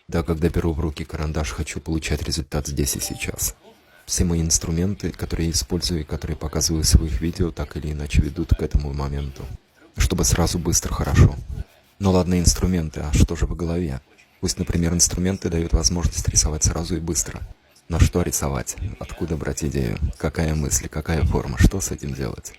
Да, когда беру в руки карандаш, хочу получать результат здесь и сейчас. Все мои инструменты, которые я использую и которые показываю в своих видео, так или иначе ведут к этому моменту. Чтобы сразу быстро хорошо. Ну ладно, инструменты, а что же в голове? Пусть, например, инструменты дают возможность рисовать сразу и быстро. Но что рисовать? Откуда брать идею? Какая мысль? Какая форма? Что с этим делать?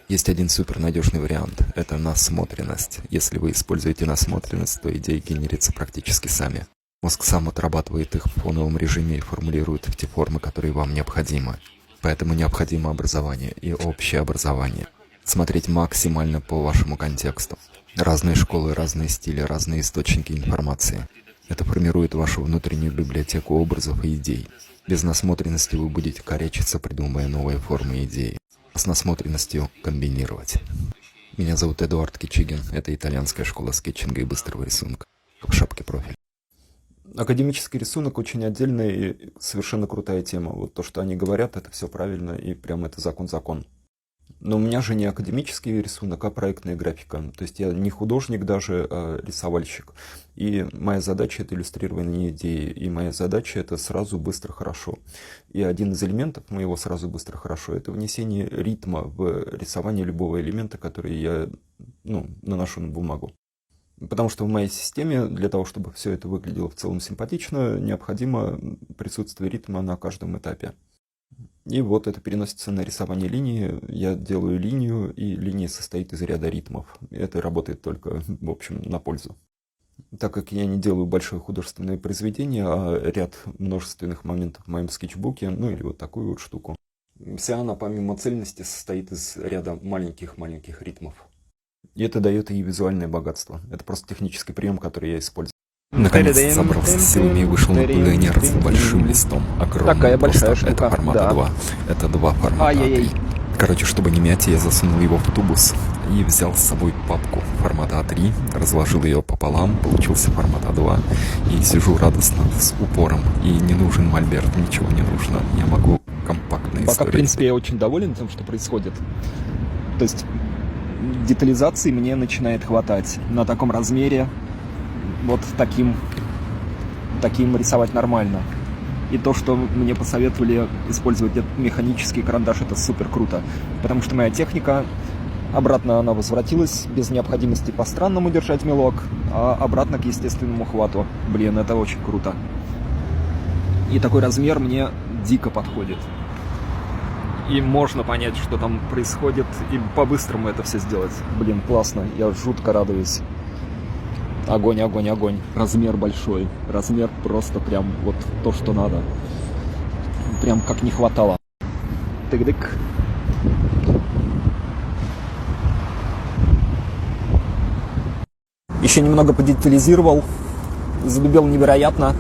Есть один супернадежный вариант – это насмотренность. Если вы используете насмотренность, то идеи генерятся практически сами. Мозг сам отрабатывает их в фоновом режиме и формулирует в те формы, которые вам необходимы. Поэтому необходимо образование и общее образование. Смотреть максимально по вашему контексту. Разные школы, разные стили, разные источники информации. Это формирует вашу внутреннюю библиотеку образов и идей. Без насмотренности вы будете корячиться, придумывая новые формы и идеи. С насмотренностью комбинировать. Меня зовут Эдуард Кичигин. Это итальянская школа скетчинга и быстрого рисунка. В шапке профиль. Академический рисунок очень отдельная и совершенно крутая тема. Вот то, что они говорят, это все правильно и прям это закон-закон. Но у меня же не академический рисунок, а проектная графика. То есть я не художник даже, а рисовальщик. И моя задача — это иллюстрирование идеи. И моя задача — это сразу, быстро, хорошо. И один из элементов моего сразу, быстро, хорошо — это внесение ритма в рисование любого элемента, который я наношу на бумагу. Потому что в моей системе, для того, чтобы все это выглядело в целом симпатично, необходимо присутствие ритма на каждом этапе. И вот это переносится на рисование линии. Я делаю линию, и линия состоит из ряда ритмов. Это работает только, в общем, на пользу. Так как я не делаю большое художественное произведение, а ряд множественных моментов в моем скетчбуке, или вот такую вот штуку. Вся она, помимо цельности, состоит из ряда маленьких-маленьких ритмов. И это дает ей визуальное богатство. Это просто технический прием, который я использую. Наконец собрался с силами и вышел на пленер с большим листом. Огромным. Такая большая штука. Это формата 2. Это 2 формата. Короче, чтобы не мять, я засунул его в тубус и взял с собой папку формата А3, разложил ее пополам, получился формат А2. И сижу радостно, с упором. И не нужен мольберт, ничего не нужно. Я могу компактно историю. Пока, в принципе, я очень доволен тем, что происходит. То есть детализации мне начинает хватать. На таком размере вот таким рисовать нормально. И то, что мне посоветовали использовать этот механический карандаш, это супер круто. Потому что моя техника, обратно она возвратилась, без необходимости по-странному держать мелок, а обратно к естественному хвату. Блин, это очень круто. И такой размер мне дико подходит. И можно понять, что там происходит, и по-быстрому это все сделать. Блин, классно, я жутко радуюсь. Огонь, огонь, огонь. Размер большой. Размер просто прям вот то, что надо. Прям как не хватало. Тык-дык. Еще немного подетализировал. Задубел невероятно.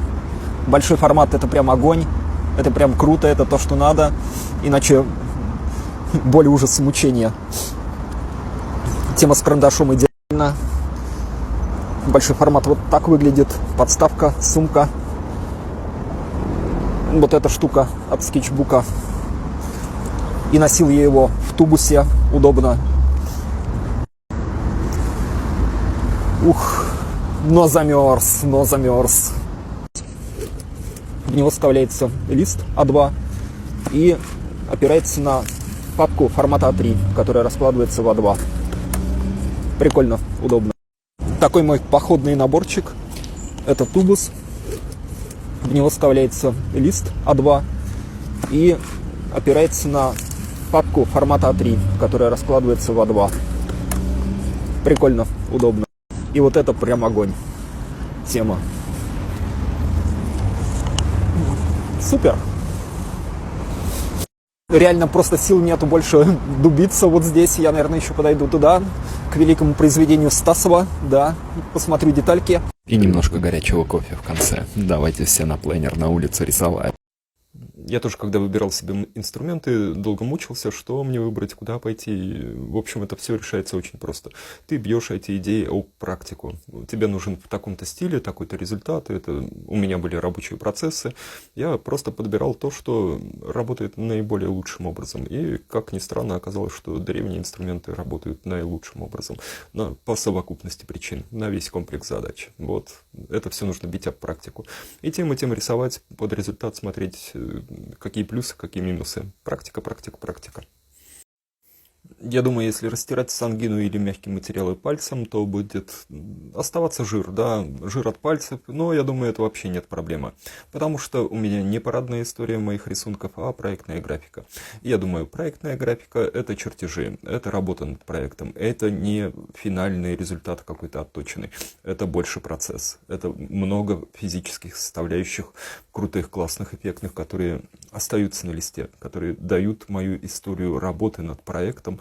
Большой формат — это прям огонь. Это прям круто, это то, что надо. Иначе боль, ужас, мучения. Тема с карандашом идеальна. Большой формат вот так выглядит. Подставка, сумка. Вот эта штука от скетчбука. И носил я его в тубусе. Удобно. Ух, но замерз. В него вставляется лист А2 и опирается на папку формата А3, которая раскладывается в А2. Прикольно, удобно. Такой мой походный наборчик. Это тубус. В него вставляется лист А2 и опирается на папку формата А3, которая раскладывается в А2. Прикольно, удобно. И вот это прям огонь. Тема. Супер. Реально просто сил нету больше дубиться вот здесь. Я, наверное, еще подойду туда, к великому произведению Стасова. Да, посмотрю детальки. И немножко горячего кофе в конце. Давайте все на пленер на улицу рисовать. Я тоже, когда выбирал себе инструменты, долго мучился, что мне выбрать, куда пойти. В общем, это все решается очень просто. Ты бьешь эти идеи об практику. Тебе нужен в таком-то стиле, такой-то результат. Это у меня были рабочие процессы. Я просто подбирал то, что работает наиболее лучшим образом. И, как ни странно, оказалось, что древние инструменты работают наилучшим образом. По совокупности причин, на весь комплекс задач. Вот. Это все нужно бить об практику. И тем рисовать, под результат смотреть, какие плюсы, какие минусы. Практика, практика, практика. Я думаю, если растирать сангину или мягкие материалы пальцем, то будет оставаться жир, да, жир от пальцев, но я думаю, это вообще нет проблемы, потому что у меня не парадная история моих рисунков, а проектная графика. Я думаю, проектная графика — это чертежи, это работа над проектом, это не финальный результат какой-то отточенный, это больше процесс, это много физических составляющих, крутых, классных, эффектных, которые остаются на листе, которые дают мою историю работы над проектом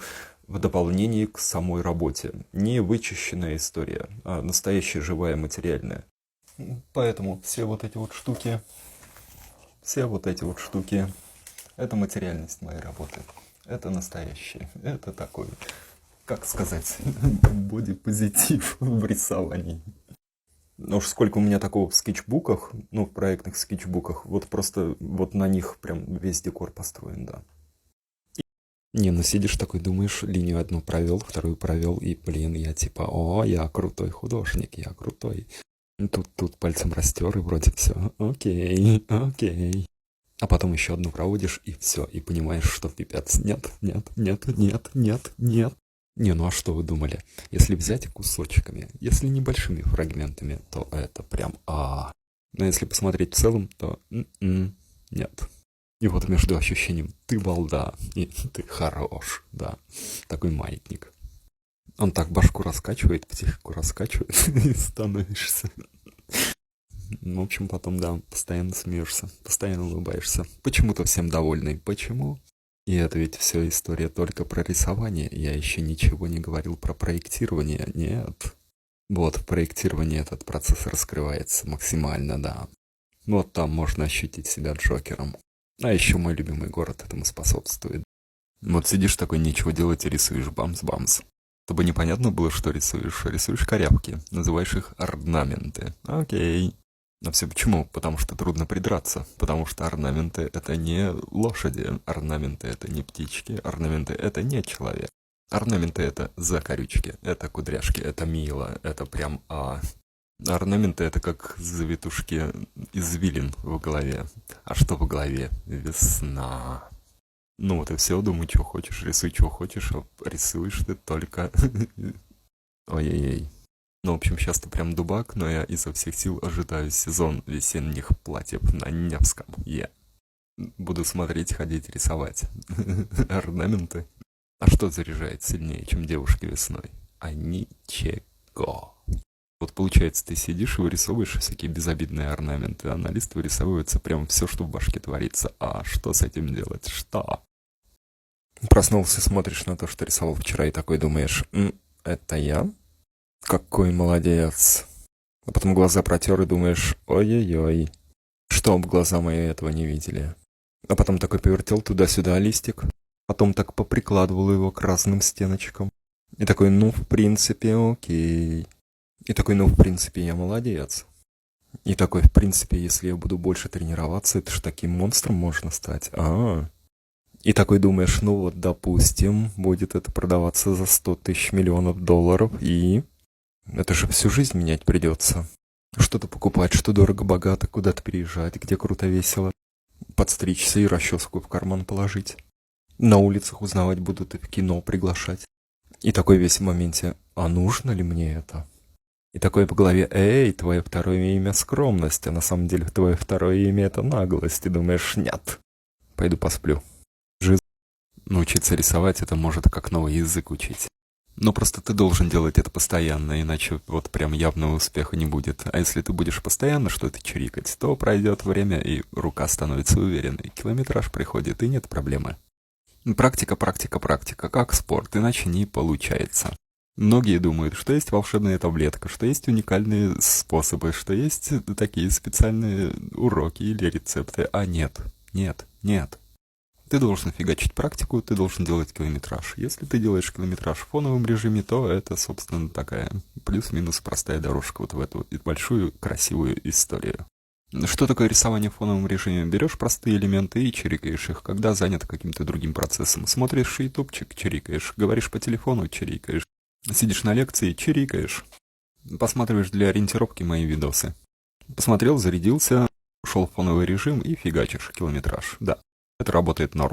в дополнение к самой работе. Не вычищенная история, а настоящая, живая, материальная. Поэтому все вот эти вот штуки, это материальность моей работы. Это настоящее. Это такой, как сказать, бодипозитив в рисовании. Ну уж сколько у меня такого в скетчбуках, в проектных скетчбуках, вот просто вот на них прям весь декор построен, да. Не, сидишь такой, думаешь, линию одну провел, вторую провел, и, я типа, я крутой художник, я крутой. Тут пальцем растер, и вроде все, окей. А потом еще одну проводишь, и все, и понимаешь, что пипец. Нет. Не, а что вы думали? Если взять кусочками, если небольшими фрагментами, то это прям Но если посмотреть в целом, то нет. И вот между ощущением «ты балда» и «ты хорош», да, такой маятник. Он так башку раскачивает, потихоньку раскачивает, и становишься. В общем, потом, да, постоянно смеешься, постоянно улыбаешься. Почему-то всем довольный. Почему? И это ведь все история только про рисование. Я еще ничего не говорил про проектирование. Нет. Вот, в проектировании этот процесс раскрывается максимально, да. Вот там можно ощутить себя Джокером. А еще мой любимый город этому способствует. Вот сидишь такой, нечего делать, и рисуешь бамс-бамс. Чтобы непонятно было, что рисуешь корявки, называешь их орнаменты. Окей. А все почему? Потому что трудно придраться. Потому что орнаменты — это не лошади, орнаменты — это не птички, орнаменты — это не человек. Орнаменты — это закорючки, это кудряшки, это мило, это прям Орнаменты — это как завитушки извилин в голове. А что в голове? Весна. Ну вот и все, думай, что хочешь, рисуй, что хочешь, а рисуешь ты только... Ой-ой-ой. Ну, в общем, сейчас ты прям дубак, но я изо всех сил ожидаю сезон весенних платьев на Невском. Я буду смотреть, ходить, рисовать. Орнаменты. А что заряжает сильнее, чем девушки весной? А ничего. Вот получается, ты сидишь и вырисовываешь всякие безобидные орнаменты, а на лист вырисовывается прям все, что в башке творится. А что с этим делать? Что? Проснулся, смотришь на то, что рисовал вчера, и такой думаешь, это я? Какой молодец. А потом глаза протер и думаешь, ой-ой-ой, чтоб глаза мои этого не видели. А потом такой повертел туда-сюда листик, потом так поприкладывал его к разным стеночкам. И такой, в принципе, окей. И такой, в принципе, я молодец. И такой, в принципе, если я буду больше тренироваться, это ж таким монстром можно стать. И такой думаешь, вот, допустим, будет это продаваться за 100 тысяч миллионов долларов, и это же всю жизнь менять придется. Что-то покупать, что дорого-богато, куда-то переезжать, где круто весело. Подстричься и расческу в карман положить. На улицах узнавать будут и в кино приглашать. И такой весь в моменте, нужно ли мне это? И такое по голове, твое второе имя скромность, а на самом деле твое второе имя это наглость. И думаешь, нет, пойду посплю. Научиться рисовать это может как новый язык учить. Но просто ты должен делать это постоянно, иначе вот прям явного успеха не будет. А если ты будешь постоянно что-то чирикать, то пройдет время, и рука становится уверенной. Километраж приходит, и нет проблемы. Практика, как спорт, иначе не получается. Многие думают, что есть волшебная таблетка, что есть уникальные способы, что есть такие специальные уроки или рецепты. А нет. Нет. Ты должен фигачить практику, ты должен делать километраж. Если ты делаешь километраж в фоновом режиме, то это, собственно, такая плюс-минус простая дорожка вот в эту большую красивую историю. Что такое рисование в фоновом режиме? Берешь простые элементы и чирикаешь их, когда занят каким-то другим процессом. Смотришь ютубчик, чирикаешь. Говоришь по телефону, чирикаешь. Сидишь на лекции, чирикаешь. Посматриваешь для ориентировки мои видосы. Посмотрел, зарядился, ушел в фоновый режим и фигачишь километраж. Да, это работает норм.